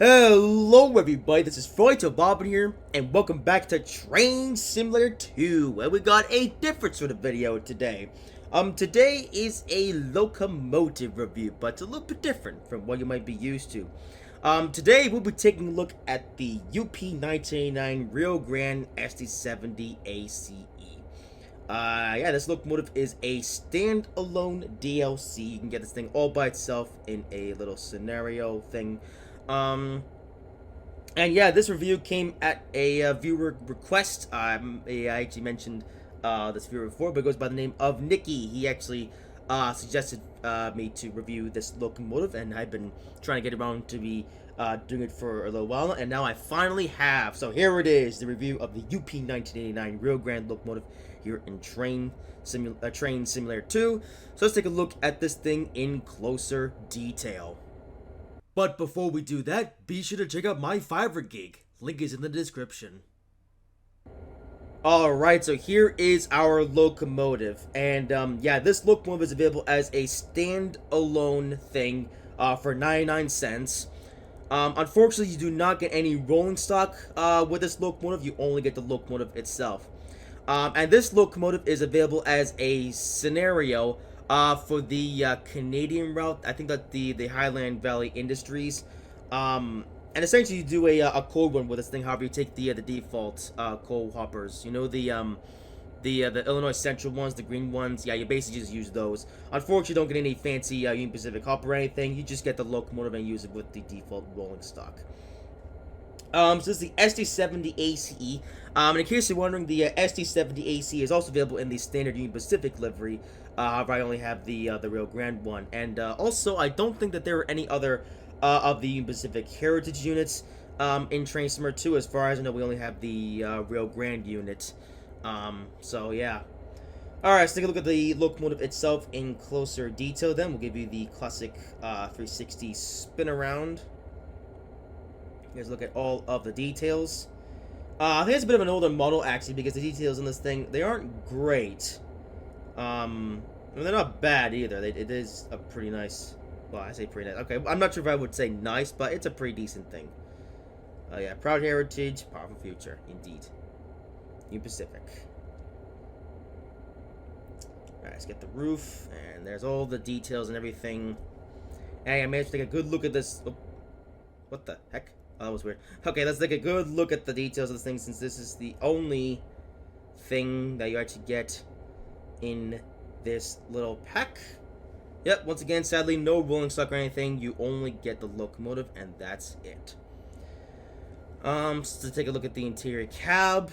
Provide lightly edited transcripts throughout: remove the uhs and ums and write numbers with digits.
Hello everybody, this is Infaredbob here, and welcome back to Trainz Simulator 2, and we got a different sort of video today. Today is a locomotive review, but it's a little bit different from what you might be used to. Today we'll be taking a look at the UP 1989 Rio Grande SD70ACe. Yeah, this locomotive is a standalone DLC. You can get this thing all by itself in a little scenario thing. And yeah, this review came at a viewer request. I actually mentioned this viewer before, but it goes by the name of Nicky. He actually suggested me to review this locomotive, and I've been trying to get around to be doing it for a little while, and now I finally have. So here it is, the review of the UP 1989 Rio Grande locomotive here in Trainz Simulator 2. So let's take a look at this thing in closer detail. But before we do that, be sure to check out my Fiverr gig. Link is in the description. Alright, so here is our locomotive. And yeah, this locomotive is available as a standalone thing for 99 cents. Unfortunately, you do not get any rolling stock with this locomotive. You only get the locomotive itself. And this locomotive is available as a scenario for the Canadian route. I think that the Highland Valley Industries, and essentially you do a cold one with this thing. However, you take the default coal hoppers. You know the Illinois Central ones, the green ones. Yeah, you basically just use those. Unfortunately, you don't get any fancy Union Pacific hopper or anything. You just get the locomotive and use it with the default rolling stock. So this is the SD70ACe. And in case you're wondering, the SD70ACe is also available in the standard Union Pacific livery. However, I only have the Rio Grande one. And also, I don't think that there are any other of the Union Pacific heritage units in Trainz Simulator 2. As far as I know, we only have the Rio Grande unit. So yeah. Alright, let's take a look at the locomotive itself in closer detail. Then we'll give you the classic 360 spin around. Here's a look at all of the details. I think it's a bit of an older model, actually, because the details in this thing, they aren't great. I mean, they're not bad either. It is a pretty nice... Well, I say pretty nice. Okay, I'm not sure if I would say nice, but it's a pretty decent thing. Yeah, proud heritage, powerful future, indeed. Union Pacific. Alright, let's get the roof, and there's all the details and everything. Hey, I managed to take a good look at this... Oh, what the heck? Oh, that was weird. Okay, let's take a good look at the details of this thing, since this is the only thing that you actually get in this little pack. Yep, once again, sadly, no rolling stock or anything. You only get the locomotive, and that's it. So to take a look at the interior cab.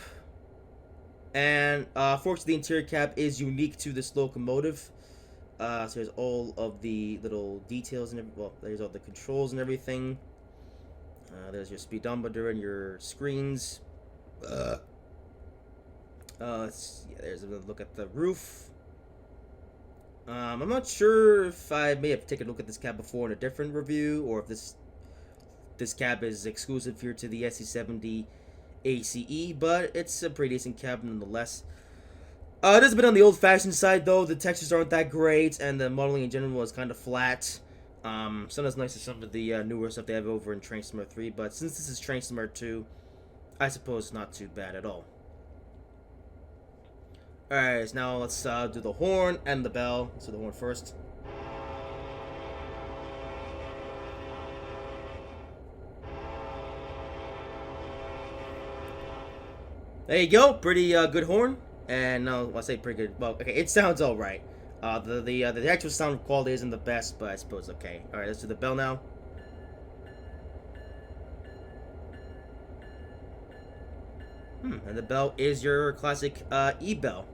And, fortunately, the interior cab is unique to this locomotive. So there's all of the little details and well, there's all the controls and everything. There's your speedometer and your screens. Yeah, there's a look at the roof. I'm not sure if I may have taken a look at this cab before in a different review, or if this cab is exclusive here to the SD70ACe, but it's a pretty decent cab nonetheless. It is a bit on the old-fashioned side, though. The textures aren't that great, and the modeling in general is kind of flat. Some is nice to some of the newer stuff they have over in Trainz Simulator 3, but since this is Trainz Simulator 2, I suppose it's not too bad at all. Alright, so now let's do the horn and the bell. Let's do the horn first. There you go, pretty good horn. And no, I say pretty good. Well, okay, it sounds all right. The actual sound quality isn't the best, but I suppose okay. All right, let's do the bell now. And the bell is your classic E-bell.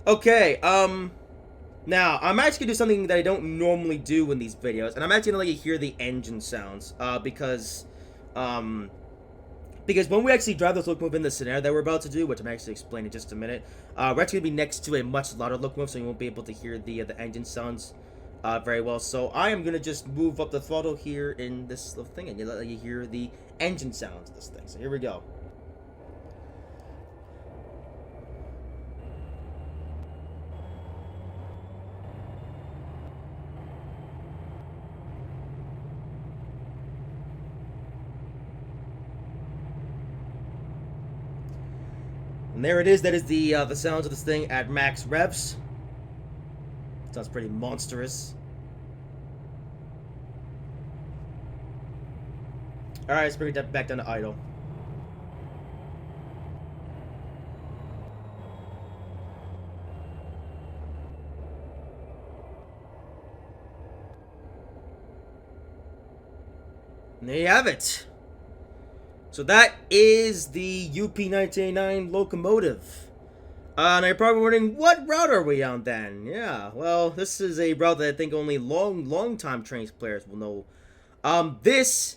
Okay, now I'm actually gonna do something that I don't normally do in these videos, and I'm actually gonna let you hear the engine sounds, because when we actually drive this locomotive in the scenario that we're about to do, which I'm actually explaining in just a minute, we're actually going to be next to a much louder locomotive, so you won't be able to hear the engine sounds very well. So I am going to just move up the throttle here in this little thing, and let you hear the engine sounds of this thing. So here we go. And there it is. That is the sounds of this thing at max revs. Sounds pretty monstrous. Alright, let's bring it back down to idle. And there you have it. So that is the UP1989 locomotive. Now you're probably wondering, what route are we on then? Yeah, well, this is a route that I think only long-time Trainz players will know. This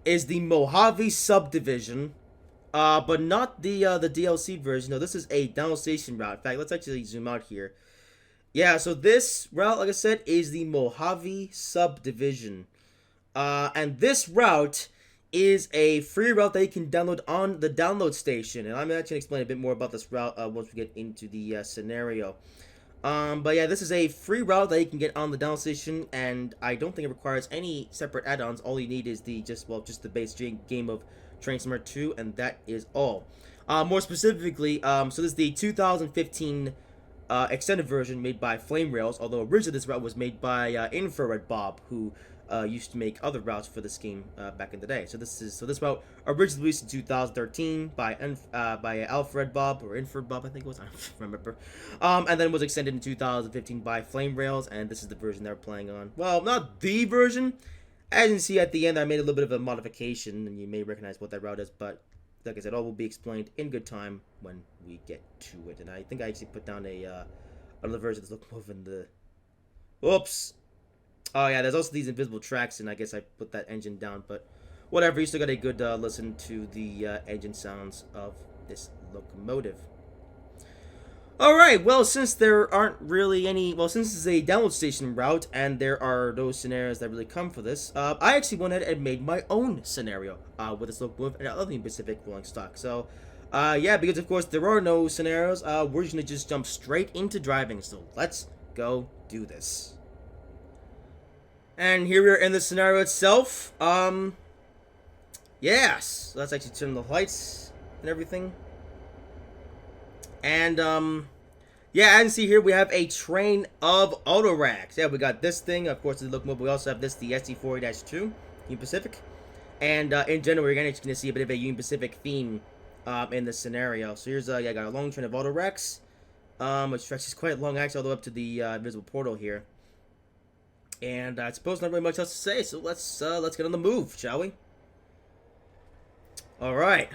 is the Mojave Subdivision, but not the DLC version. No, this is a down station route. In fact, let's actually zoom out here. Yeah, so this route, like I said, is the Mojave Subdivision. And this route is a free route that you can download on the download station. And I'm actually going to explain a bit more about this route once we get into the scenario. But yeah, this is a free route that you can get on the download station, and I don't think it requires any separate add-ons. All you need is just the base game of Trainz Simulator 2, and that is all. More specifically, so this is the 2015 extended version made by flamerailzzz, although originally this route was made by Infaredbob, who used to make other routes for this game back in the day. So this route originally released in 2013 by Infaredbob, or Infaredbob, I think it was. I don't remember. And then was extended in 2015 by flamerailzzz, and this is the version they're playing on. Well, not the version. As you can see at the end, I made a little bit of a modification, and you may recognize what that route is. But like I said, all will be explained in good time when we get to it. And I think I actually put down another version of this locomotive in the. Whoops. Oh yeah, there's also these invisible tracks, and I guess I put that engine down, but whatever, you still got a good listen to the engine sounds of this locomotive. Alright, well, since there aren't really any, since this is a download station route, and there are no scenarios that really come for this, I actually went ahead and made my own scenario with this locomotive and other Pacific rolling stock. So, yeah, because of course there are no scenarios, we're just going to just jump straight into driving, so let's go do this. And here we are in the scenario itself. Yes. Let's actually turn the lights and everything. And, yeah, as you can see here, we have a train of auto racks. Yeah, we got this thing. Of course, the locomotive. We also have this, the SD70ACe Union Pacific. And, in general, we're actually going to see a bit of a Union Pacific theme, in this scenario. So here's, yeah, I got a long train of auto racks. Which stretches quite long, actually, all the way up to the, invisible portal here. And I suppose not really much else to say, so let's get on the move, shall we? All right.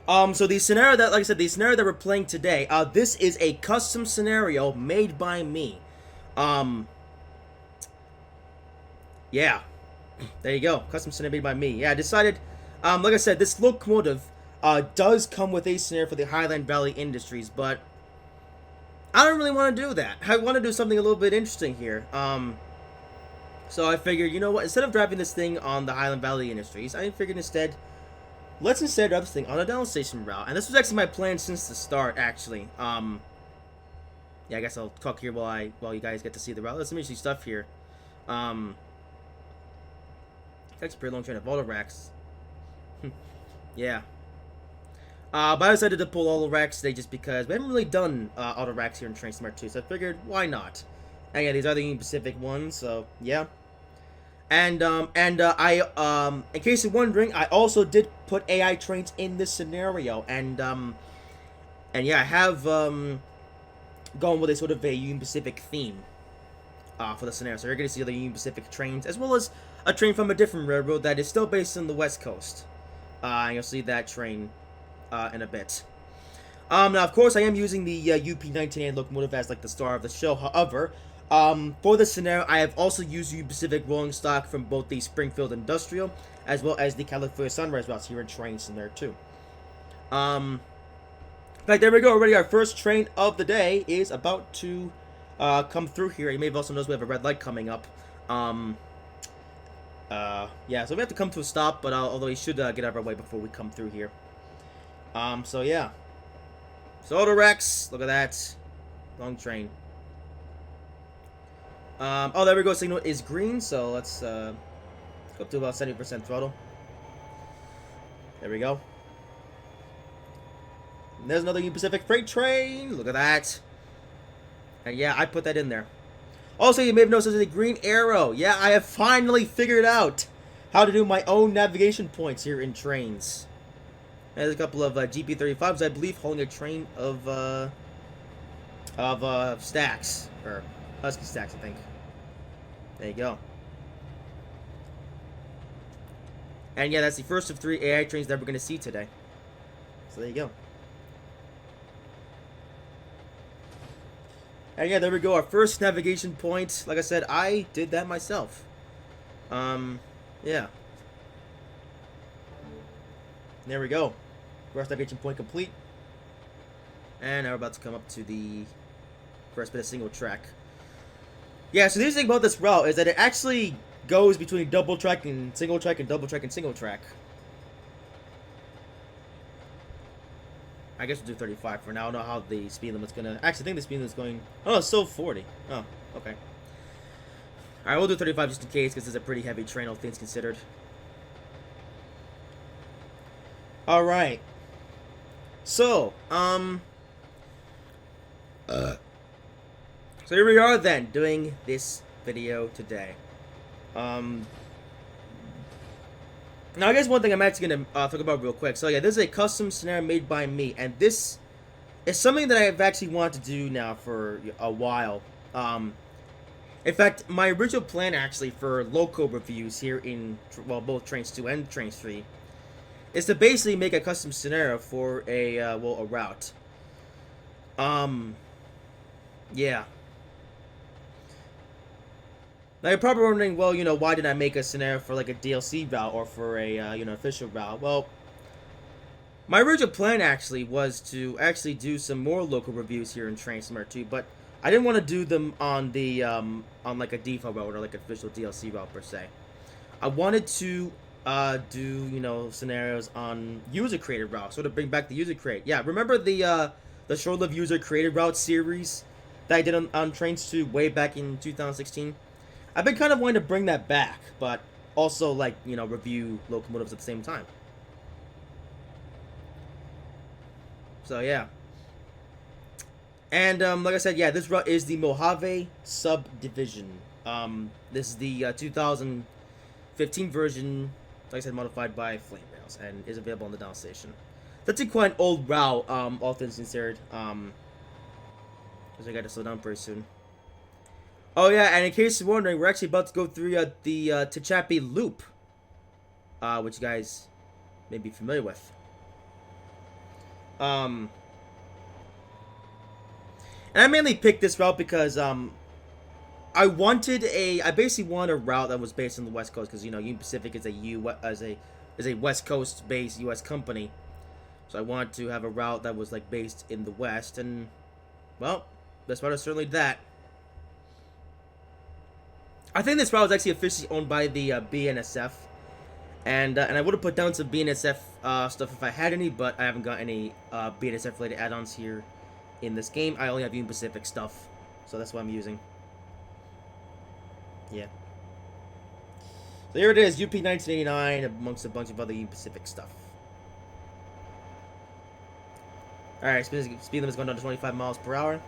So the scenario that, like I said, the scenario that we're playing today, this is a custom scenario made by me. Yeah, there you go, custom scenario made by me. Yeah, I decided, like I said, this locomotive, does come with a scenario for the Highland Valley Industries, but I don't really want to do that. I want to do something a little bit interesting here. So I figured, you know what? Instead of driving this thing on the Highland Valley Industries, I figured let's instead drive this thing on a down station route. And this was actually my plan since the start, actually. Yeah, I guess I'll talk here while you guys get to see the route. Let's see stuff here. It's actually a pretty long train of auto racks. Yeah. But I decided to pull auto racks today just because we haven't really done auto racks here in Trainz Simulator 2, so I figured, why not? And yeah, these are the Union Pacific ones, so yeah. And I in case you're wondering, I also did put AI trains in this scenario, and yeah, I have gone with a sort of a Union Pacific theme for the scenario. So you're going to see other Union Pacific trains, as well as a train from a different railroad that is still based on the West Coast. And you'll see that train in a bit. Now, of course, I am using the UP1989 locomotive as like the star of the show. However, for this scenario, I have also used Union Pacific rolling stock from both the Springfield Industrial as well as the California Sunrise routes here in Trainz Simulator 2. In fact, there we go. Already, our first train of the day is about to come through here. You may have also noticed we have a red light coming up. Yeah, so we have to come to a stop, but although we should get out of our way before we come through here. So yeah. So auto racks, look at that. Long train. Oh, there we go. Signal is green, so let's go up to about 70% throttle. There we go. There's another Union Pacific freight train. Look at that. And yeah, I put that in there. Also, you may have noticed there's a green arrow. Yeah, I have finally figured out how to do my own navigation points here in Trainz. There's a couple of GP35s, I believe, holding a train of stacks. Or Husky stacks, I think. There you go. And yeah, that's the first of 3 AI trains that we're going to see today. So there you go. And yeah, there we go. Our first navigation point. Like I said, I did that myself. Yeah. There we go. First navigation point complete. And now we're about to come up to the first bit of single track. Yeah, so the interesting thing about this route is that it actually goes between double track and single track and double track and single track. I guess we'll do 35 for now. I don't know how the speed limit's gonna... Actually, I think the speed limit's going... Oh, it's still 40. Oh, okay. Alright, we'll do 35 just in case, because it's a pretty heavy train, all things considered. Alright. So, so here we are then, doing this video today. Now, I guess one thing I'm actually going to talk about real quick. So, yeah, this is a custom scenario made by me. And this is something that I've actually wanted to do now for a while. In fact, my original plan, actually, for local reviews here in, well, both Trainz 2 and Trainz 3, is to basically make a custom scenario for a, well, a route. Yeah. Now, you're probably wondering, well, you know, why did I make a scenario for, like, a DLC route or for a, you know, official route? Well, my original plan, actually, was to actually do some more local reviews here in Trainz Simulator 2, but I didn't want to do them on the, on, like, a default route or, like, an official DLC route, per se. I wanted to, do, you know, scenarios on user-created routes, sort of bring back the user-create. Yeah, remember the short-lived user-created route series that I did on Trainz 2 way back in 2016? I've been kind of wanting to bring that back, but also, like, you know, review locomotives at the same time. So, yeah. And, like I said, yeah, this route is the Mojave Subdivision. This is the 2015 version, like I said, modified by flamerailzzz, and is available on the down station. That's a quite an old route, all things considered, because I got to slow down pretty soon. Oh yeah, and in case you're wondering, we're actually about to go through the Tehachapi Loop, which you guys may be familiar with. And I mainly picked this route because I basically wanted a route that was based on the West Coast, because, you know, Union Pacific is a West Coast based U.S. company, so I wanted to have a route that was, like, based in the West, and well, this route is certainly that. I think this route is actually officially owned by the BNSF, and I would have put down some BNSF stuff if I had any, but I haven't got any BNSF related add-ons here in this game. I only have Union Pacific stuff, so that's what I'm using. Yeah. So here it is, UP 1989, amongst a bunch of other Union Pacific stuff. Alright, speed limit is going down to 25 miles per hour.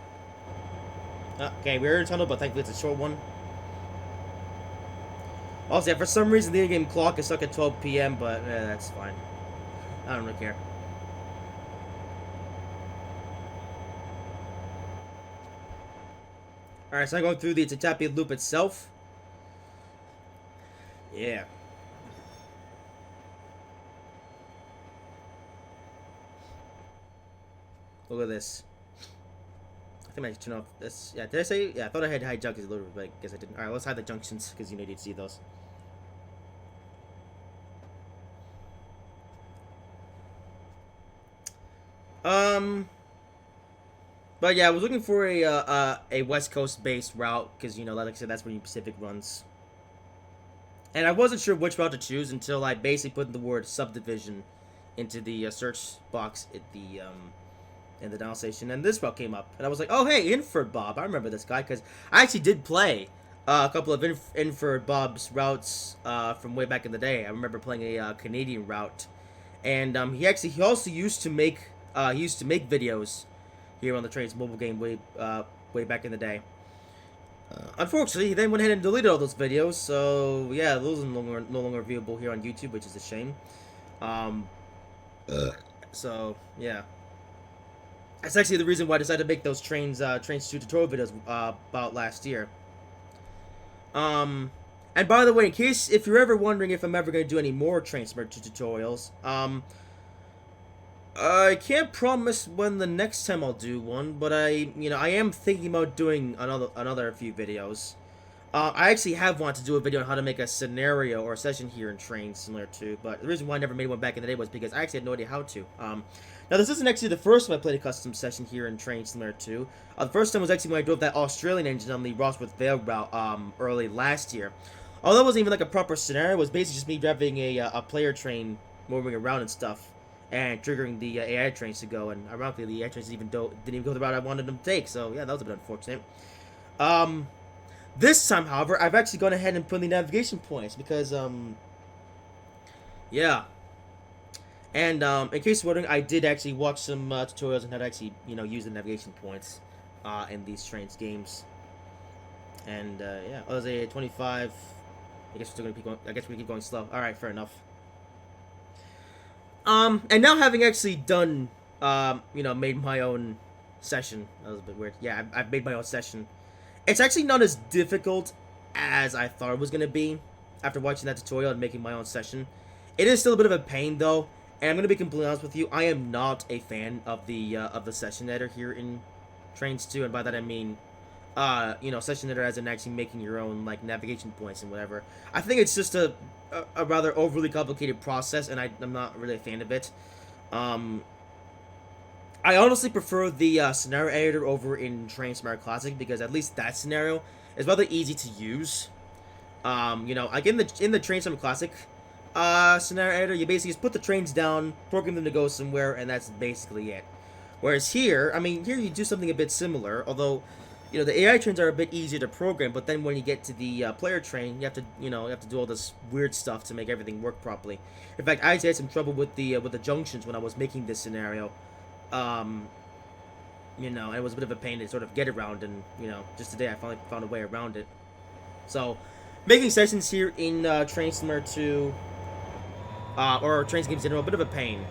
Okay, we're in a tunnel, but thankfully it's a short one. Also, yeah, for some reason the in-game clock is stuck at 12 p.m., but that's fine. I don't really care. Alright, so I'm going through the Tehachapi Loop itself. Yeah. Look at this. I think I should turn off this. Yeah, did I say? Yeah, I thought I had high junctions a little bit, but I guess I didn't. Alright, let's hide the junctions, because you need to see those. But yeah, I was looking for a West Coast based route, because, you know, like I said, that's where Union Pacific runs. And I wasn't sure which route to choose until I basically put the word subdivision into the search box at the in the down station, and this route came up, and I was like, oh hey, Infaredbob, I remember this guy, because I actually did play a couple of Infaredbob's routes from way back in the day. I remember playing a Canadian route, and he also used to make he used to make videos here on the Trainz mobile game way back in the day. Unfortunately, he then went ahead and deleted all those videos, so yeah, those are no longer viewable here on YouTube, which is a shame. So yeah, that's actually the reason why I decided to make those Trainz 2 tutorial videos about last year. And by the way, in case if you're ever wondering if I'm ever going to do any more Trainz Simulator tutorials, I can't promise when the next time I'll do one, but I am thinking about doing another few videos. I actually have wanted to do a video on how to make a scenario or a session here in Trainz Simulator 2, but the reason why I never made one back in the day was because I actually had no idea how to. Now, this isn't actually the first time I played a custom session here in Trainz Simulator 2. The first time was actually when I drove that Australian engine on the Rossworth Vale route early last year. Although it wasn't even like a proper scenario, it was basically just me driving a player train moving around and stuff, and triggering the AI trains to go, and ironically the AI trains didn't even go the route I wanted them to take, so yeah, that was a bit unfortunate. This time, however, I've actually gone ahead and put in the navigation points, because, yeah. And, in case you're wondering, I did actually watch some tutorials on how to actually, use the navigation points, in these Trainz games. And, yeah, I was a 25, I guess we're still gonna keep going, I guess we keep going slow. Alright, fair enough. And now having actually done, made my own session, that was a bit weird, yeah, I've made my own session. It's actually not as difficult as I thought it was going to be after watching that tutorial and making my own session. It is still a bit of a pain, though, and I'm going to be completely honest with you, I am not a fan of the session editor here in Trainz 2, and by that I mean, session editor as in actually making your own, like, navigation points and whatever. I think it's just a rather overly complicated process, and I'm not really a fan of it. I honestly prefer the scenario editor over in Trainz Simulator Classic, because at least that scenario is rather easy to use. Like in the Trainz Simulator Classic scenario editor, you basically just put the trains down, program them to go somewhere, and that's basically it. Whereas here, here you do something a bit similar, although, the AI trains are a bit easier to program, but then when you get to the player train, you have to do all this weird stuff to make everything work properly. In fact, I actually had some trouble with the junctions when I was making this scenario. And it was a bit of a pain to sort of get around, and, just today I finally found a way around it. So, making sessions here in Trainz Simulator 2, or Trainz games in general, a bit of a pain.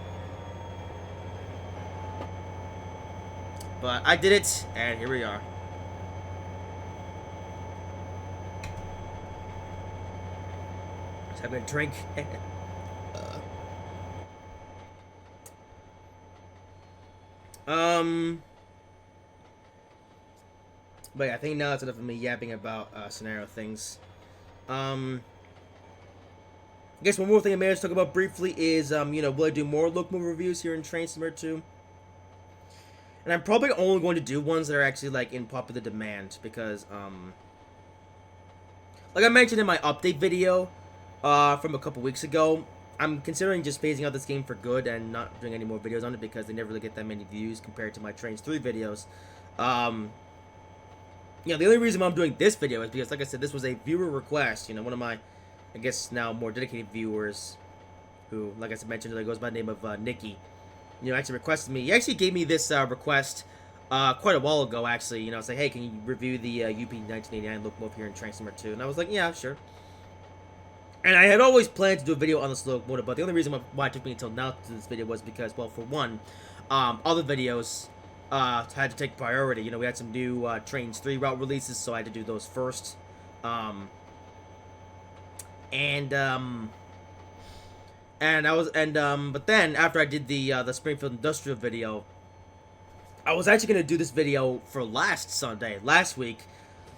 But I did it, and here we are. Just having a drink. But yeah, I think now it's enough of me yapping about scenario things. I guess one more thing I may have to talk about briefly is, will I do more look move reviews here in Trainz Simulator 2? And I'm probably only going to do ones that are actually, like, in popular demand, because, like I mentioned in my update video, from a couple weeks ago, I'm considering just phasing out this game for good and not doing any more videos on it, because they never really get that many views compared to my Trainz 3 videos. The only reason why I'm doing this video is because, like I said, this was a viewer request. One of my, I guess now more dedicated viewers, who, like I mentioned, goes by the name of Nikki, actually requested me. He actually gave me this request quite a while ago, actually. It's like, hey, can you review the UP 1989 locomotive here in Trainz Simulator 2? And I was like, yeah, sure. And I had always planned to do a video on this locomotive, but the only reason why it took me until now to do this video was because, well, for one, other videos had to take priority. We had some new Trainz 3 route releases, so I had to do those first. But then after I did the Springfield Industrial video, I was actually gonna do this video for last week.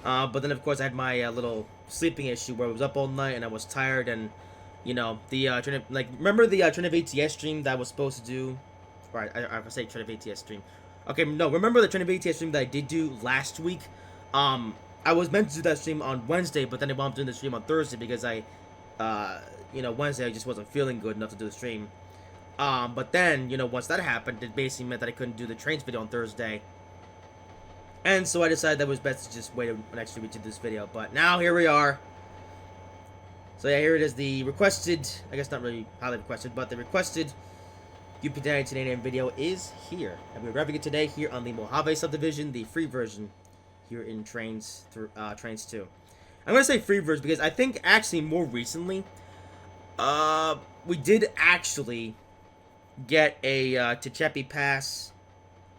But then of course I had my little sleeping issue where I was up all night and I was tired, and remember the Trainz ATS stream that I was supposed to do? Right, I say Trainz ATS stream. Okay, no, remember the Trainz ATS stream that I did do last week? I was meant to do that stream on Wednesday, but then I wound up doing the stream on Thursday because Wednesday I just wasn't feeling good enough to do the stream. But then, once that happened, it basically meant that I couldn't do the Trainz video on Thursday. And so I decided that it was best to just wait an extra week to do this video. But now, here we are. So yeah, here it is, the requested, I guess not really highly requested, but the requested UP UP1089 video is here, and we're revving it today here on the Mojave Subdivision, the free version here in Trainz 2. I'm gonna say free version because I think actually more recently, we did actually get a Techepi Pass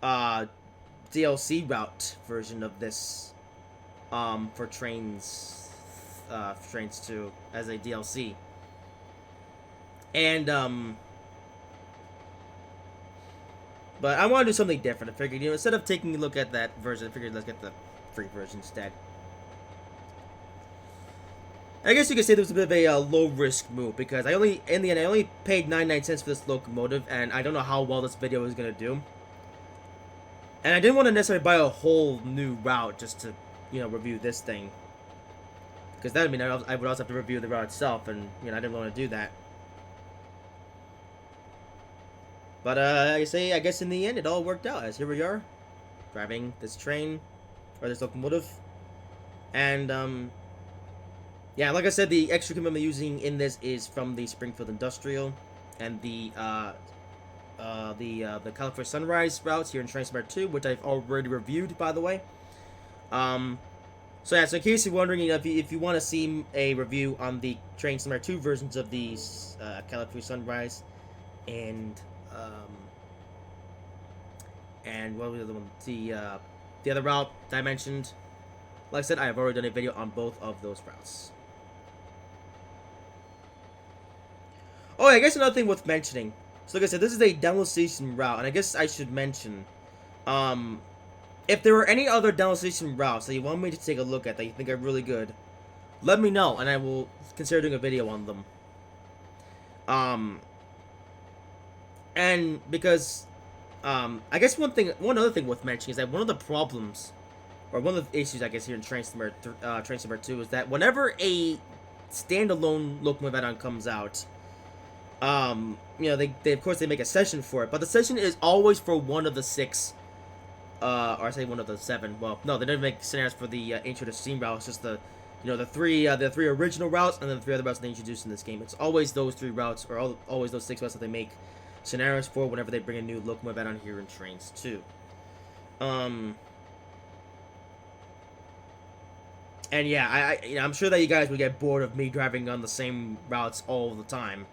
DLC route version of this for Trainz 2 as a DLC. And but I want to do something different. I figured, instead of taking a look at that version, I figured let's get the free version instead. I guess you could say there was a bit of a low risk move because in the end I only paid 99 cents for this locomotive, and I don't know how well this video is gonna do. And I didn't want to necessarily buy a whole new route just to, review this thing, because that would mean I would also have to review the route itself, and I didn't want to do that. But I guess in the end it all worked out, as here we are, driving this train, or this locomotive, and yeah, like I said, the extra equipment I'm using in this is from the Springfield Industrial, and the California Sunrise routes here in Trainz Simulator 2, which I've already reviewed, by the way. So yeah, so in case you're wondering, if you want to see a review on the Trainz Simulator 2 versions of these California Sunrise, and what was the other one? The other route that I mentioned. Like I said, I have already done a video on both of those routes. Oh, I guess another thing worth mentioning. So like I said, this is a download station route, and I guess I should mention, if there are any other download station routes that you want me to take a look at that you think are really good, let me know, and I will consider doing a video on them. And because, I guess one other thing worth mentioning is that one of the problems, or one of the issues, I guess, here in Trainz Simulator 2 is that whenever a standalone locomotive add-on comes out, they of course they make a session for it, but the session is always for one of the 6, or I say one of the 7. Well, no, they don't make scenarios for the intro to Steam route. It's just the three original routes, and then the 3 other routes they introduced in this game. It's always those 3 routes, or always those 6 routes that they make scenarios for whenever they bring a new locomotive add-on here in Trainz 2. And yeah, I'm sure that you guys would get bored of me driving on the same routes all the time.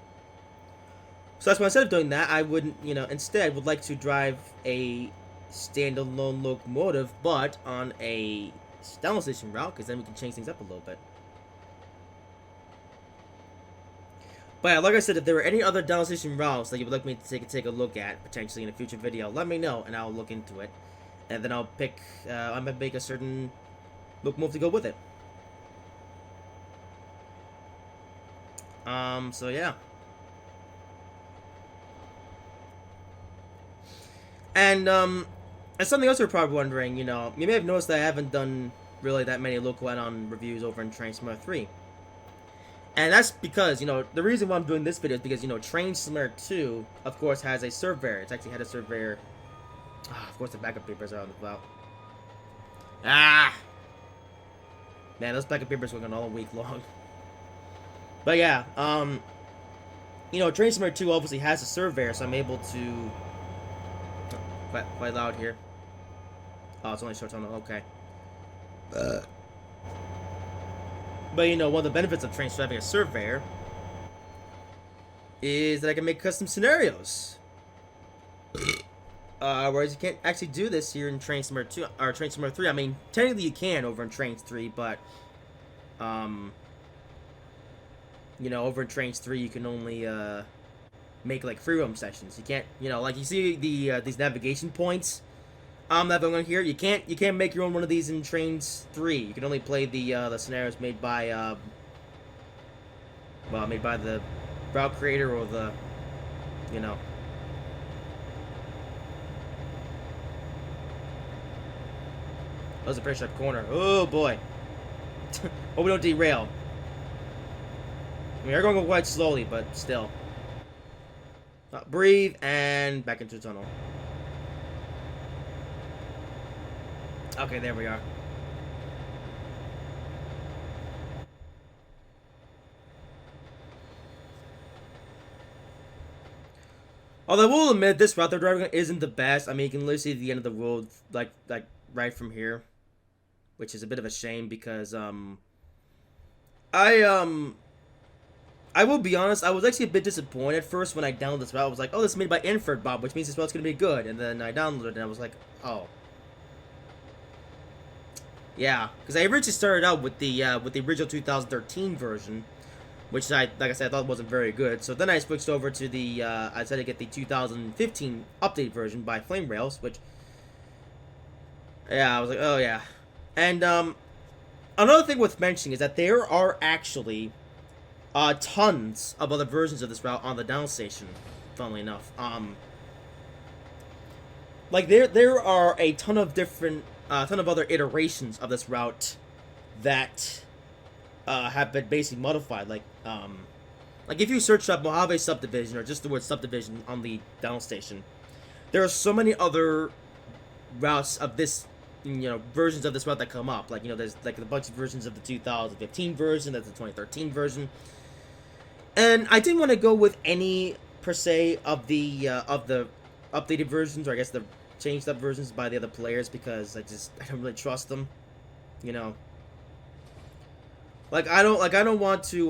So that's why instead of doing that, I wouldn't, instead would like to drive a standalone locomotive, but on a download station route, because then we can change things up a little bit. But yeah, like I said, if there are any other download station routes that you would like me to take a look at, potentially in a future video, let me know, and I'll look into it. And then I'll pick, I'm going to make a certain locomotive to go with it. So yeah. And something else you're probably wondering, you may have noticed that I haven't done really that many local add-on reviews over in Trainz Simulator 3. And that's because, the reason why I'm doing this video is because, Trainz Simulator 2, of course, has a surveyor. It's actually had a surveyor. Of course, the backup papers are on the cloud. Man, those backup papers were going all week long. But yeah, Trainz Simulator 2 obviously has a surveyor, so I'm able to... Quite loud here. Oh, it's only short tunnel. Okay. But one of the benefits of Trainz having a surveyor is that I can make custom scenarios. Whereas you can't actually do this here in Trainz Simulator 2 or Trainz Simulator 3. I mean, technically you can over in Trainz 3, but over in Trainz 3 you can only make like free roam sessions. You can't, like you see these navigation points that I'm going here. You can't make your own one of these in Trainz 3. You can only play the scenarios made by made by the route creator or the that was a pretty sharp corner. Oh boy. Hope we don't derail. I mean, we're going quite slowly, but still. Breathe, and back into the tunnel. Okay, there we are. Although I will admit, this route they're driving on isn't the best. I mean, you can literally see the end of the road, like right from here, which is a bit of a shame because I I will be honest, I was actually a bit disappointed at first when I downloaded this route. I was like, oh, this is made by Infaredbob, which means this route's gonna be good. And then I downloaded it and I was like, oh. Yeah, because I originally started out with the original 2013 version, which like I said, I thought wasn't very good. So then I switched over to the, I decided to get the 2015 update version by flamerailzzz, which, yeah, I was like, oh yeah. And another thing worth mentioning is that there are actually tons of other versions of this route on the downstation. Funnily enough, like there are a ton of different, ton of other iterations of this route that have been basically modified. Like if you search up Mojave Subdivision or just the word subdivision on the downstation, there are so many other routes of this, versions of this route that come up. Like, there's like a bunch of versions of the 2015 version, that's the 2013 version. And I didn't want to go with any per se of the updated versions, or I guess the changed up versions by the other players, because I don't really trust them. Like I don't want to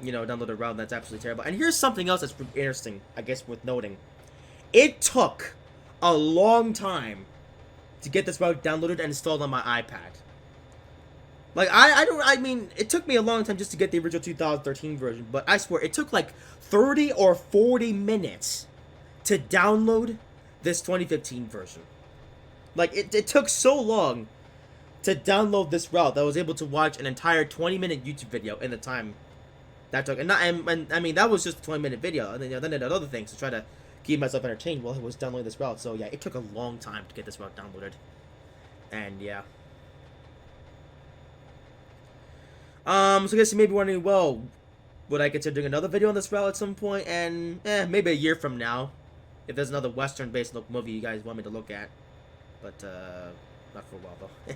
download a route that's absolutely terrible. And here's something else that's interesting, I guess, worth noting. It took a long time to get this route downloaded and installed on my iPad. Like, I mean, it took me a long time just to get the original 2013 version, but I swear, it took like 30 or 40 minutes to download this 2015 version. Like, it took so long to download this route that I was able to watch an entire 20-minute YouTube video in the time that took. And I mean, that was just a 20-minute video, and then I did other things to try to keep myself entertained while I was downloading this route. So yeah, it took a long time to get this route downloaded. And yeah. So I guess you may be wondering, well, would I consider doing another video on this route at some point? And, maybe a year from now, if there's another Western-based movie you guys want me to look at. But, not for a while, though.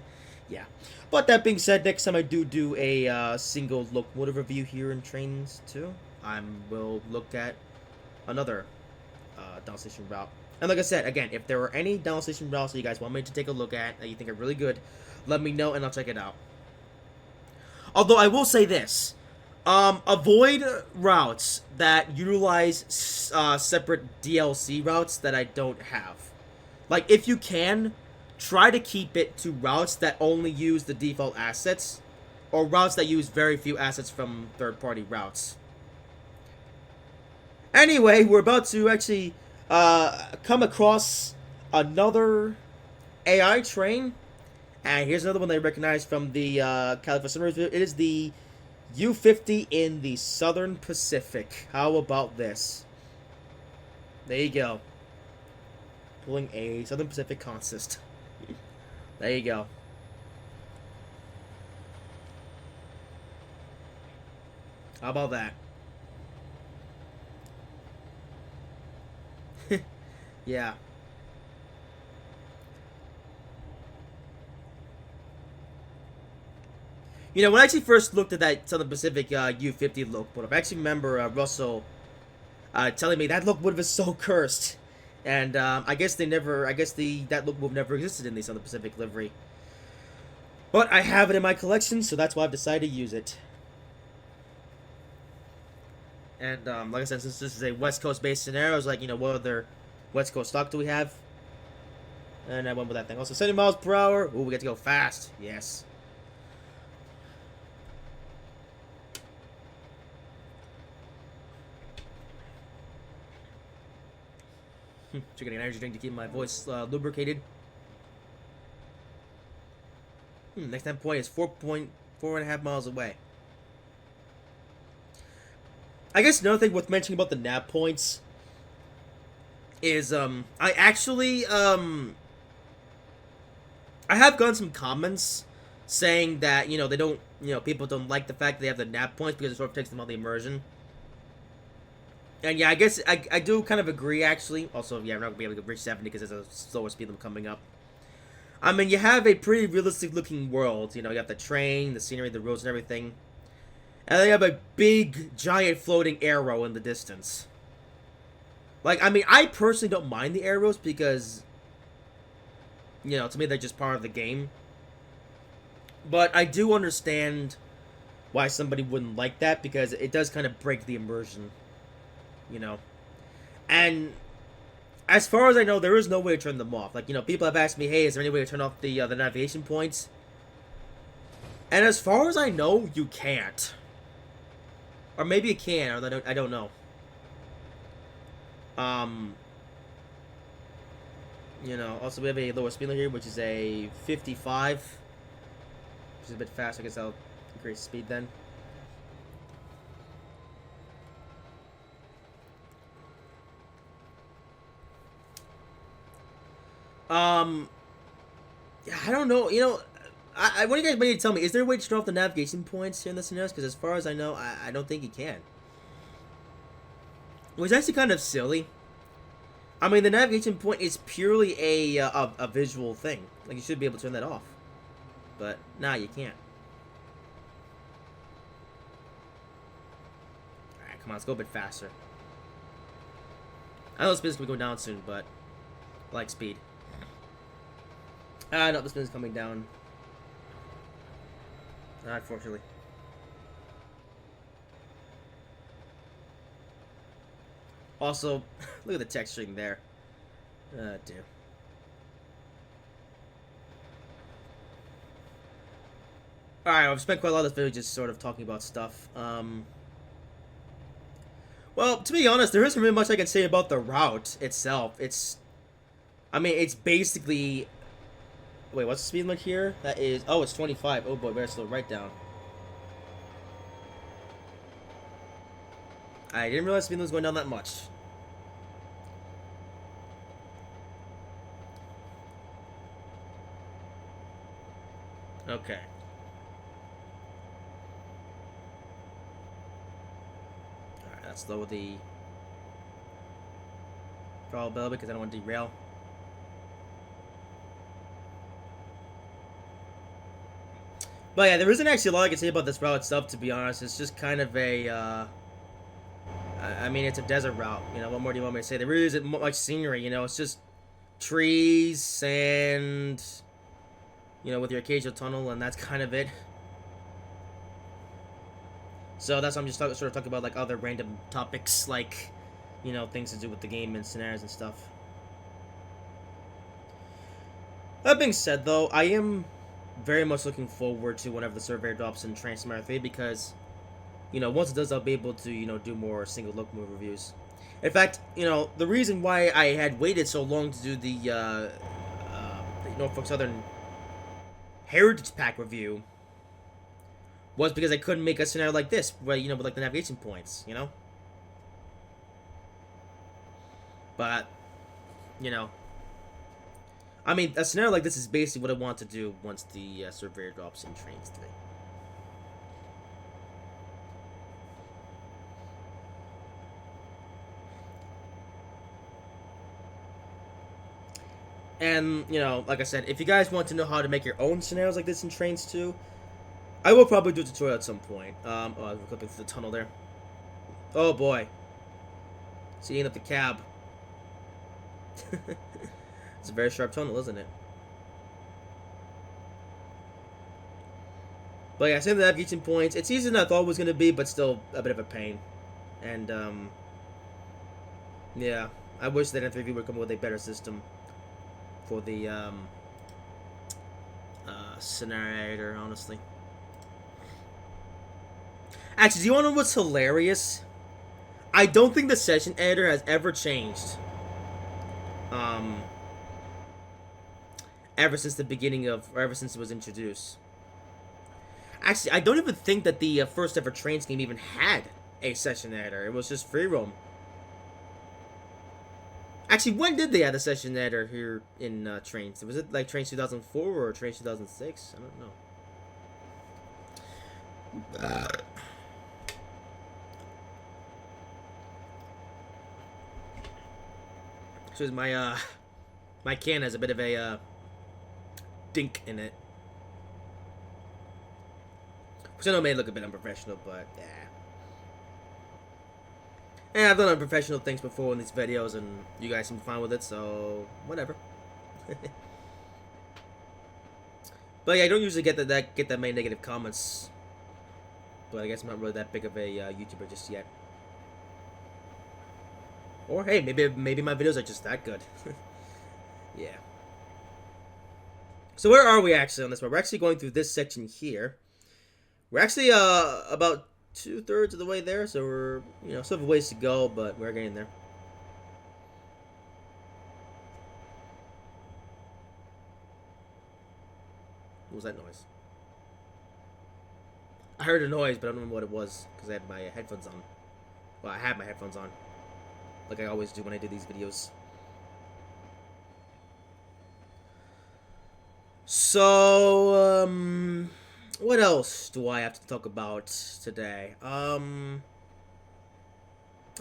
Yeah. But that being said, next time I do a single locomotive review here in Trainz 2, I will look at another downstation route. And like I said, again, if there are any downstation routes that you guys want me to take a look at that you think are really good, let me know and I'll check it out. Although I will say this, avoid routes that utilize separate DLC routes that I don't have. Like, if you can, try to keep it to routes that only use the default assets, or routes that use very few assets from third-party routes. Anyway, we're about to actually come across another AI train. And here's another one that I recognize from the California Summer Review. It is the U-50 in the Southern Pacific. How about this? There you go. Pulling a Southern Pacific consist. There you go. How about that? Yeah. When I actually first looked at that Southern Pacific U-50 locomotive, I actually remember Russell telling me that locomotive is so cursed. And I guess that locomotive never existed in the Southern Pacific livery. But I have it in my collection, so that's why I've decided to use it. And like I said, since this is a West Coast based scenario, I was like, what other West Coast stock do we have? And I went with that thing. Also, 70 miles per hour. Ooh, we get to go fast. Yes. Drinking an energy drink to keep my voice lubricated. Next time point is 4.5 miles away. I guess another thing worth mentioning about the nav points is I actually I have gotten some comments saying that they don't people don't like the fact that they have the nav points because it sort of takes them out of the immersion. And yeah, I guess I do kind of agree, actually. Also, yeah, we're not going to be able to reach 70 because there's a slower speed limit coming up. I mean, you have a pretty realistic-looking world. You have the train, the scenery, the roads, and everything. And then you have a big, giant floating arrow in the distance. Like, I mean, I personally don't mind the arrows because, you know, to me they're just part of the game. But I do understand why somebody wouldn't like that, because it does kind of break the immersion, you know. And as far as I know, there is no way to turn them off. Like, you know, people have asked me, hey, is there any way to turn off the navigation points? And as far as I know, you can't. Or maybe you can, or I don't know. You know, also we have a lower speed limit here, which is a 55. Which is a bit fast. I guess I'll increase speed then. Yeah, I don't know. You know, what do you guys need to tell me? Is there a way to turn off the navigation points here in the scenarios? Because as far as I know, I don't think you can. Which is actually kind of silly. I mean, the navigation point is purely a visual thing. Like, you should be able to turn that off. But, nah, you can't. Alright, come on, let's go a bit faster. I know the speed's gonna go down soon, but I like speed. No, the speed's coming down. Unfortunately. Also, look at the texturing there. Dear. Alright, I've spent quite a lot of this video just sort of talking about stuff. Well, to be honest, there isn't really much I can say about the route itself. I mean, it's basically... Wait, what's the speed limit here? That is... Oh, it's 25. Oh boy, better slow right down. I didn't realize the speed limit was going down that much. Okay. Alright, let's lower the throttle bell because I don't want to derail. But yeah, there isn't actually a lot I can say about this route itself, to be honest. It's just kind of a, I mean, it's a desert route. You know, what more do you want me to say? There really isn't much scenery, you know. It's just trees, sand, you know, with your occasional tunnel, and that's kind of it. So that's why I'm just sort of talking about, like, other random topics, like, you know, things to do with the game and scenarios and stuff. That being said, though, I am very much looking forward to whenever the survey drops in Trainz Simulator 3, because, you know, once it does, I'll be able to, you know, do more single locomotive reviews. In fact, you know, the reason why I had waited so long to do the Norfolk Southern Heritage Pack review was because I couldn't make a scenario like this, where, you know, with, like, the navigation points, you know? But, you know, I mean, a scenario like this is basically what I want to do once the surveyor drops in Trainz 3. And, you know, like I said, if you guys want to know how to make your own scenarios like this in Trainz 2, I will probably do a tutorial at some point. Oh, I'm clipping through the tunnel there. Oh boy. Seeing up the cab. It's a very sharp tunnel, isn't it? But yeah, same with the navigation points. It's easier than I thought it was going to be, but still a bit of a pain. And, yeah, I wish that N3V would come up with a better system for the, scenario, honestly. Actually, do you want to know what's hilarious? I don't think the session editor has ever changed. Ever since the beginning of, or ever since it was introduced. Actually, I don't even think that the first ever Trainz game even had a session editor. It was just free roam. Actually, when did they add a session editor here in Trainz? Was it like Trainz 2004 or Trainz 2006? I don't know. So my can has a bit of a dink in it. Which I know may look a bit unprofessional, but yeah. And I've done unprofessional things before in these videos, and you guys seem fine with it, so whatever. But yeah, I don't usually get that many negative comments. But I guess I'm not really that big of a YouTuber just yet. Or hey, maybe my videos are just that good. Yeah. So where are we actually on this one? We're actually going through this section here. We're actually about 2/3 of the way there, so we're still have a ways to go, but we're getting there. What was that noise? I heard a noise, but I don't remember what it was because I had my headphones on. Well, I had my headphones on, like I always do when I do these videos. So, what else do I have to talk about today? I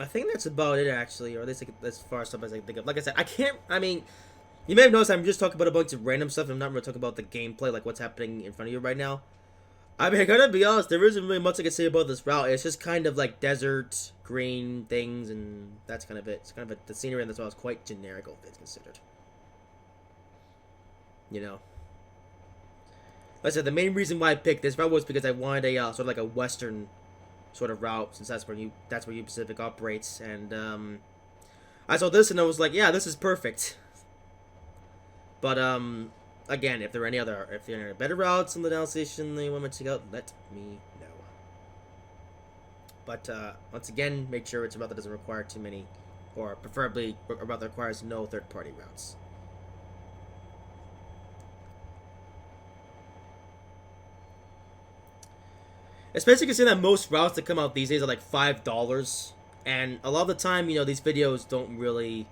think that's about it, actually, or at least like, as far as stuff as I can think of. Like I said, I mean, you may have noticed I'm just talking about a bunch of random stuff. I'm not really talking about the gameplay, like what's happening in front of you right now. I mean, I gotta be honest, there isn't really much I can say about this route. It's just kind of like desert, green things, and that's kind of it. It's kind of the scenery in this route is quite generic, all things considered. You know. Like I said, the main reason why I picked this route was because I wanted a sort of like a western sort of route, since that's where Union Pacific operates, and I saw this and I was like, yeah, this is perfect. But again, if there are any better routes on the down station that you want me to check out, let me know. But once again, make sure it's a route that doesn't require too many, or preferably a route that requires no third-party routes. Especially considering that most routes that come out these days are like $5, and a lot of the time, these videos don't really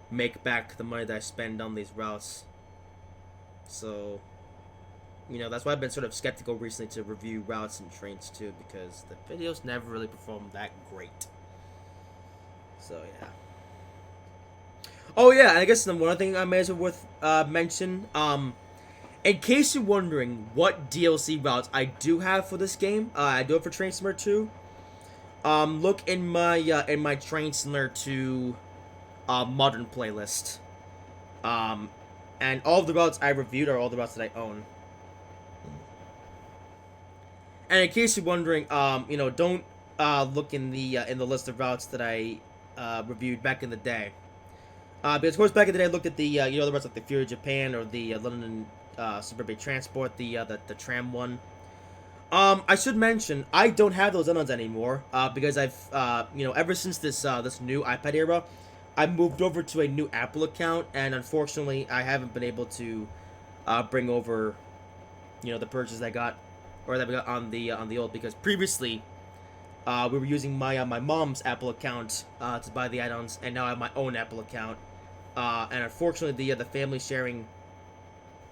make back the money that I spend on these routes. So, that's why I've been sort of skeptical recently to review routes and trains too, because the videos never really perform that great. So yeah. Oh yeah, and I guess one other thing I may as well mention. In case you're wondering what DLC routes I do have for this game, I do it for Trainz Simulator 2. Look in my Trainz Simulator 2 modern playlist. And all of the routes I reviewed are all the routes that I own. And in case you're wondering, don't look in the list of routes that I reviewed back in the day. Because of course back in the day I looked at the the routes like the Fury Japan or the London Suburban Transport, the tram one. I should mention I don't have those other ones anymore because I've ever since this new iPad era, I moved over to a new Apple account, and unfortunately I haven't been able to bring over the purchases I got or that we got on the old, because previously we were using my mom's Apple account to buy the add-ons, and now I have my own Apple account, and unfortunately the family sharing.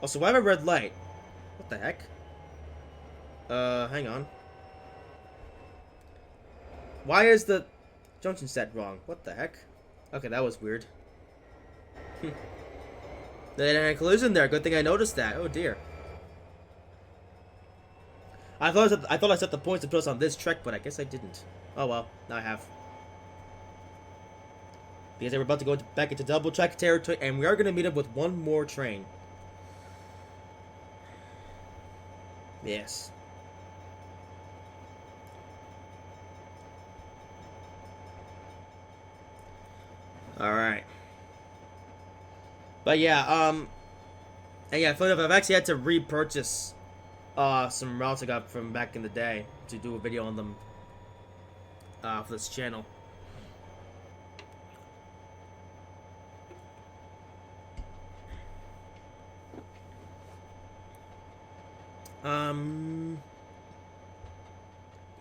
Also, why have a red light? What the heck? Hang on. Why is the junction set wrong? What the heck? Okay, that was weird. They had a collision there. Good thing I noticed that. Oh dear. I thought I set the points to put us on this trek, but I guess I didn't. Oh well, now I have. Because we're about to go back into double track territory, and we are going to meet up with one more train. Yes. Alright. But yeah, and yeah, funny enough, I've actually had to repurchase some routes I got from back in the day to do a video on them for this channel.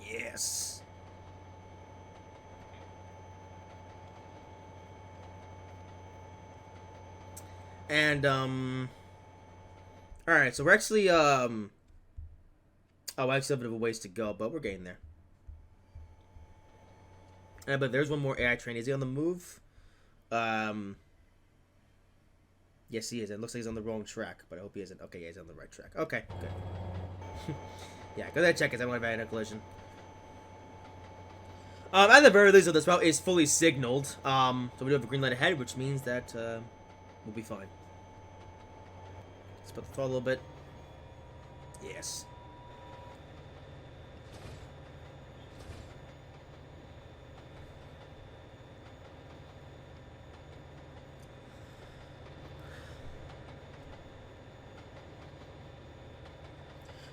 Yes. And, alright, so we're actually, oh, I actually have a bit of a ways to go, but we're getting there. But there's one more AI train. Is he on the move? Yes, he is. It looks like he's on the wrong track, but I hope he isn't. Okay, yeah, he's on the right track. Okay, good. Yeah, go ahead and check it. I want to have a collision. At the very least, this route is fully signaled. So we do have a green light ahead, which means that we'll be fine. Let's put the throttle a little bit. Yes.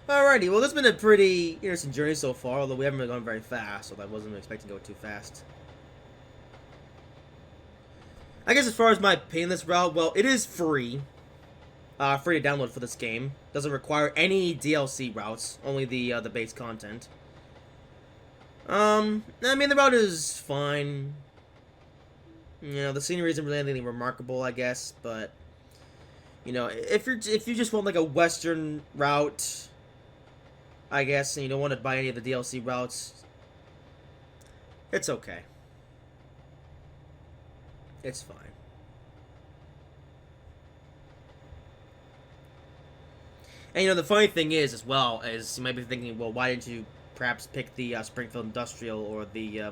Alrighty, well, this has been a pretty interesting journey so far, although we haven't really gone very fast, so I wasn't expecting to go too fast. I guess as far as my painless route, well, it is free. Free to download for this game. Doesn't require any DLC routes, only the base content. I mean, the route is fine. You know, the scenery isn't really anything remarkable, I guess, but you know, if you just want like a western route, I guess, and you don't want to buy any of the DLC routes, it's okay. It's fine. And you know, the funny thing is, as well, is you might be thinking, well, why didn't you perhaps pick the Springfield Industrial or the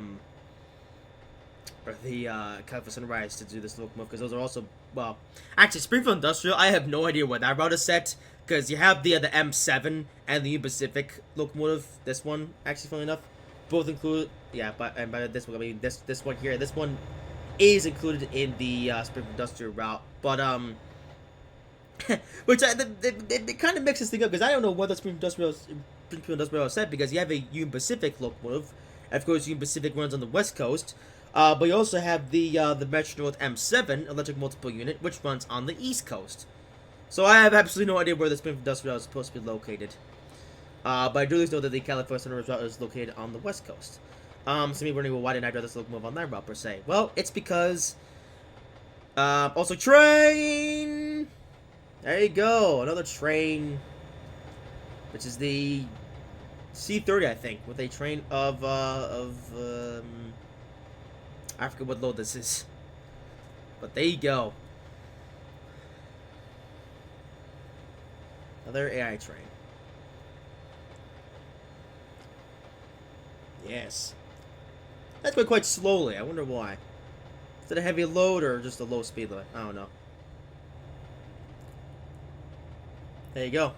California Sunrise to do this locomotive? Because those are also, well, actually, Springfield Industrial, I have no idea where that route is set, because you have the M7 and the Union Pacific locomotive. This one, actually, funnily enough, both include, yeah, and by this one, I mean this one here. This one is included in the Springfield Industrial route, but which it kind of mixes things up, because I don't know what the Springfield Industrial is set, because you have a Union Pacific locomotive, and of course Union Pacific runs on the west coast, but you also have the Metro North M7 electric multiple unit, which runs on the east coast. So I have absolutely no idea where the Springfield Industrial is supposed to be located, but I do at least know that the California Sunrise route is located on the west coast. Some people wondering, well, why didn't I drive this locomotive on that route per se? Well, it's because also train. There you go, another train, which is the C30, I think, with a train of I forget what load this is, but there you go. Another AI train. Yes. That's going quite slowly. I wonder why. Is it a heavy load or just a low speed limit? I don't know. There you go.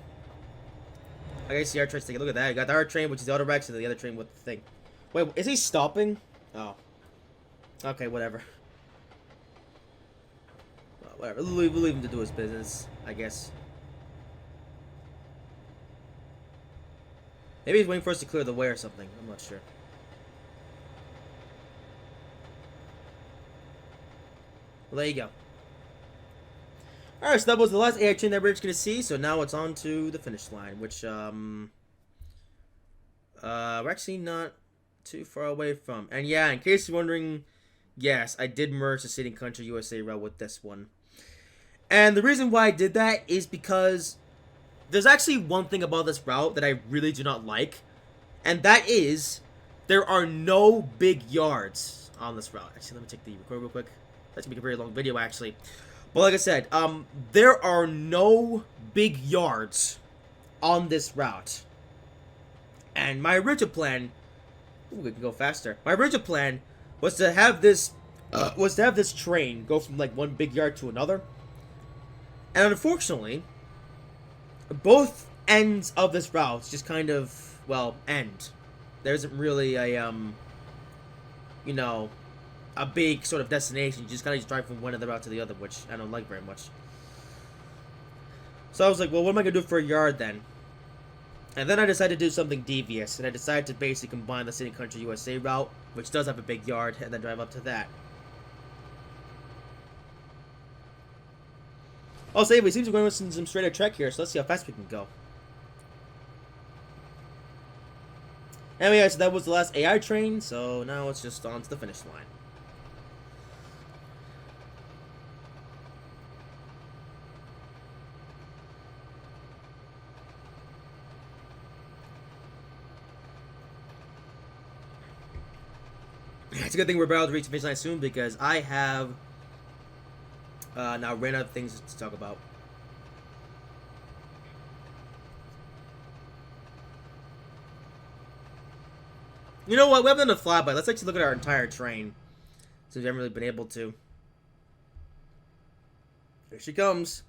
I guess the R train's taking a look at that. You got the R train, which is the auto Rex, and the other train with the thing. Wait, is he stopping? Oh. Okay, whatever. Well, whatever. We'll leave him to do his business, I guess. Maybe he's waiting for us to clear the way or something. I'm not sure. Well, there you go. Alright, so that was the last AI train that we're just going to see, so now it's on to the finish line, which, we're actually not too far away from. And yeah, in case you're wondering, yes, I did merge the City and Country USA route with this one. And the reason why I did that is because there's actually one thing about this route that I really do not like, and that is there are no big yards on this route. Actually, let me take the record real quick. That's going to be a very long video, actually. But like I said, there are no big yards on this route. And my original plan, ooh, we can go faster. My original plan was to have this, train go from like one big yard to another. And unfortunately, both ends of this route just kind of, well, end. There isn't really a, you know, a big sort of destination. You just kind of drive from one of the route to the other, which I don't like very much. So I was like, well, what am I going to do for a yard then? And then I decided to do something devious, and I decided to basically combine the City and Country USA route, which does have a big yard, and then drive up to that. Also, anyway, it seems we're going with some straighter trek here, so let's see how fast we can go. Anyway, so that was the last AI train, so now it's just on to the finish line. It's a good thing we're about to reach the finish line soon, because I have now ran out of things to talk about. You know what? We haven't done a flyby. Let's actually look at our entire train. Since we haven't really been able to. Here she comes.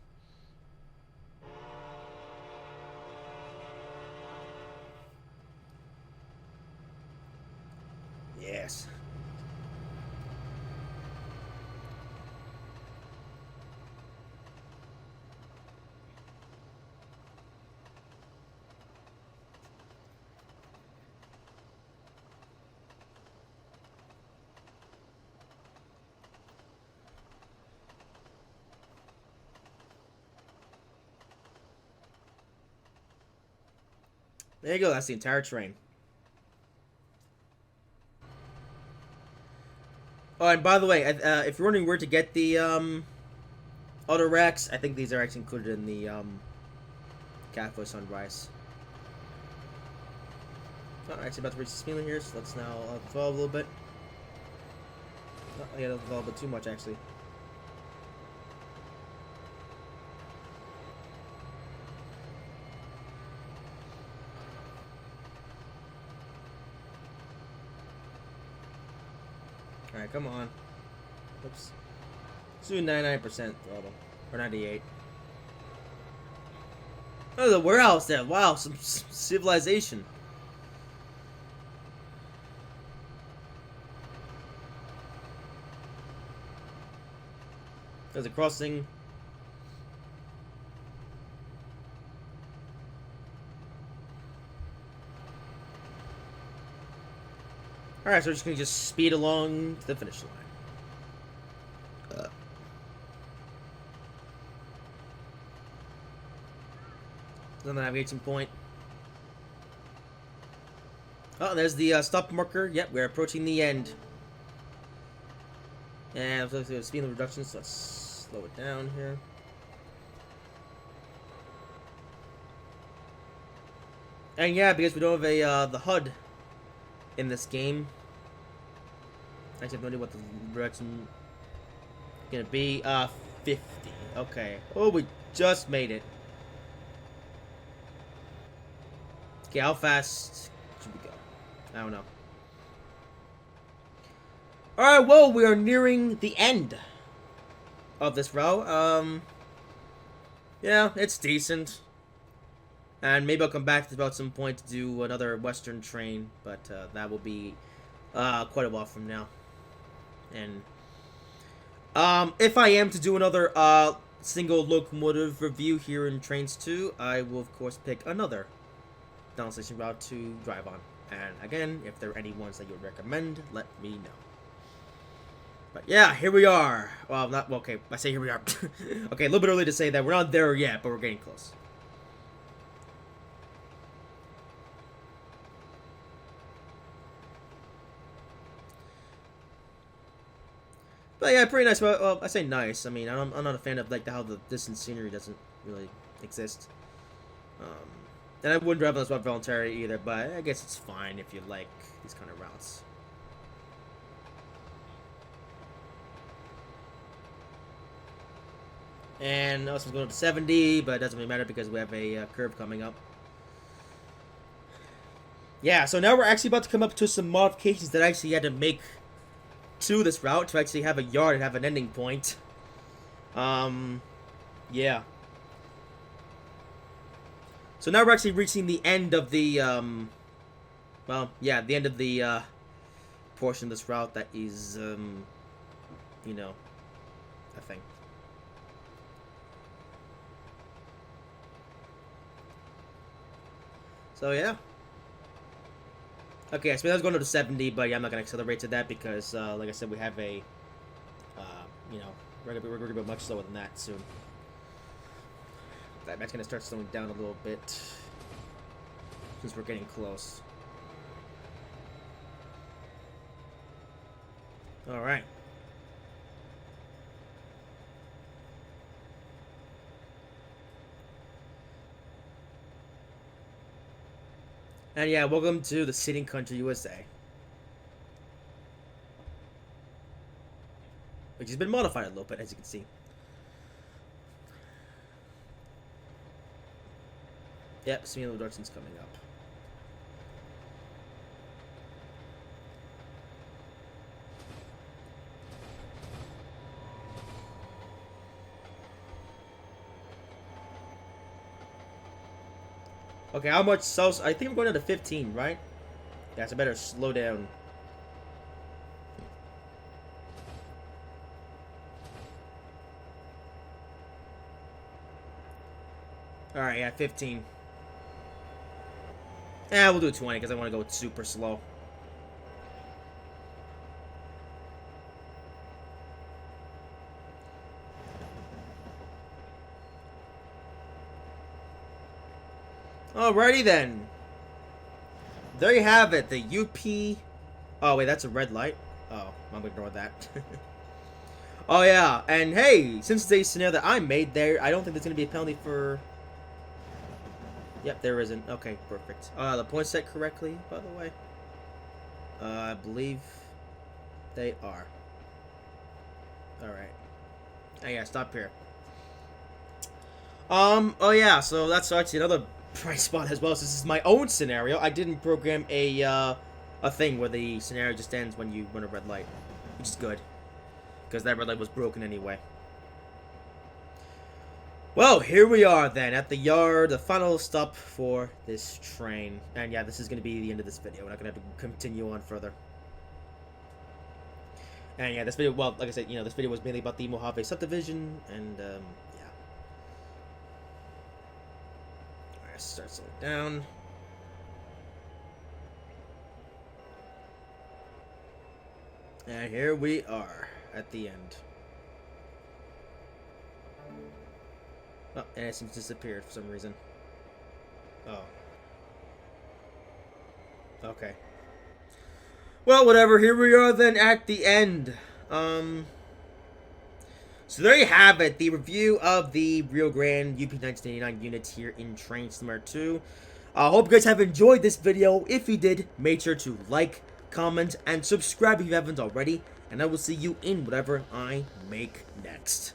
Yes. There you go. That's the entire train. Oh, and by the way, if you're wondering where to get the auto racks, I think these are actually included in the Cafe Sunrise. Oh, actually about to reach the speed limit here, so let's now develop a little bit. Oh, yeah, don't develop it too much actually. Alright, come on. Oops. Let's do 99% throttle. Or 98. Oh, the warehouse there. Wow, some civilization. There's a crossing. Alright, so we're just gonna speed along to the finish line. The navigation point. Oh, there's the stop marker. Yep, we're approaching the end. And let's do speed limit reduction, so let's slow it down here. And yeah, because we don't have a the HUD in this game. I actually have no idea what the direction is gonna be. 50. Okay. Oh, we just made it. Okay, how fast should we go? I don't know. Alright, well, we are nearing the end of this row. Yeah, it's decent. And maybe I'll come back to about some point to do another Western train, but that will be quite a while from now. And if I am to do another single locomotive review here in Trainz 2, I will of course pick another down station route to drive on. And again, if there are any ones that you would recommend, let me know. But yeah, here we are. Well, not well, okay. I say here we are. Okay, a little bit early to say that. We're not there yet, but we're getting close. But yeah, pretty nice. Well, I say nice. I mean, I'm not a fan of like how the distant scenery doesn't really exist. And I wouldn't drive on this route voluntarily either, but I guess it's fine if you like these kind of routes. And also going up to 70, but it doesn't really matter because we have a curve coming up. Yeah, so now we're actually about to come up to some modifications that I actually had to make to this route to actually have a yard and have an ending point. Yeah. So now we're actually reaching the end of the, well, yeah, the end of the, portion of this route that is, you know, a thing. So, yeah. Okay, so I was going to 70, but yeah, I'm not going to accelerate to that because, like I said, we have a, you know, we're going to be much slower than that soon. That's going to start slowing down a little bit since we're getting close. Alright. And yeah, welcome to the Sitting Country, USA. Which has been modified a little bit, as you can see. Yep, speed limit reduction's coming up. Okay, how much cells? I think I'm going down to 15, right? Yeah, so I better slow down. Alright, yeah, 15. Yeah, we'll do 20 because I want to go super slow. Alrighty then. There you have it, the UP... Oh, wait, that's a red light? Oh, I'm gonna ignore that. Oh, yeah, and hey, since it's a scenario that I made there, I don't think there's gonna be a penalty for... Yep, there isn't. Okay, perfect. The points set correctly, by the way. I believe they are. Alright. Oh, yeah, stop here. Oh yeah, so that's actually another bright spot as well. So this is my own scenario. I didn't program a thing where the scenario just ends when you run a red light, which is good, because that red light was broken anyway. Well, here we are then at the yard, the final stop for this train. And yeah, this is going to be the end of this video. We're not going to have to continue on further. And yeah, this video, well, like I said, you know, this video was mainly about the Mojave Subdivision, and yeah. Alright, start slowing down. And here we are at the end. Oh, and it seems disappeared for some reason. Oh. Okay. Well, whatever. Here we are then at the end. So there you have it. The review of the Rio Grande UP 1989 unit here in Trainz Simulator 2. I hope you guys have enjoyed this video. If you did, make sure to like, comment, and subscribe if you haven't already. And I will see you in whatever I make next.